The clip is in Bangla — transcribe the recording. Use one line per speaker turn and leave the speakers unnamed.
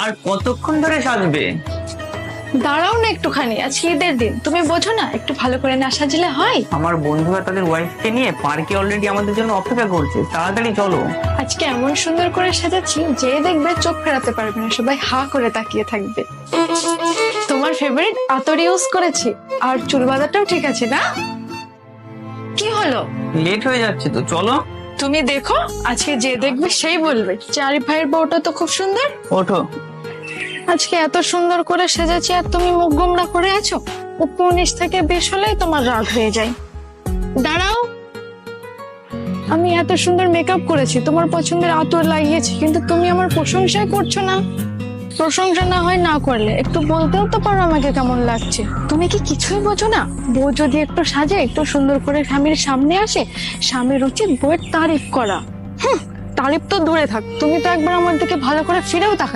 আর কতক্ষণ ধরে সাজবে?
দাঁড়াও না একটুখানি, আজকে ঈদের দিন, তুমি বোঝো না একটু ভালো করে না সাজলে হয়?
আমার বন্ধুরা তাদের ওয়াইফকে নিয়ে পার্কে অলরেডি আমাদের জন্য অপেক্ষা করছে, তাড়াতাড়ি চলো।
আজকে এমন সুন্দর করে সাজাচ্ছি যে দেখবে চোখ ফেরাতে পারবে না, সবাই হা করে তাকিয়ে থাকবে। তোমার ফেভারিট আতর ইউজ করেছি, আর চুল বাঁধাটাও ঠিক আছে না? কি হলো?
লেট হয়ে যাচ্ছে তো, চলো।
তুমি দেখো, আজকে যে দেখবে সেই বলবে যে আরিফ ভাইয়ের বউটা তো খুব সুন্দর।
ওঠো।
আজকে এত সুন্দর করে সেজেছি আর তুমি মুখ গোমড়া করে আছো। উপর নিচ থেকে বেশ হলেই তোমার রাগ হয়ে যায়। দাঁড়াও, আমি এত সুন্দর মেকআপ করেছি, তোমার পছন্দের আতর লাগিয়েছি, কিন্তু তুমি আমার প্রশংসাই করছো না। প্রশংসা না হয় না করলে একটু বলতেও তো পারো আমাকে কেমন লাগছে। তুমি কি কিছুই বোঝো না? বউ যদি একটু সাজে, একটু সুন্দর করে স্বামীর সামনে আসে, স্বামীর উচিত বউয়ের তারিফ করা। তারিফ তো দূরে থাক, তুমি তো একবার আমার দিকে ভালো করে ফিরেও তাকা।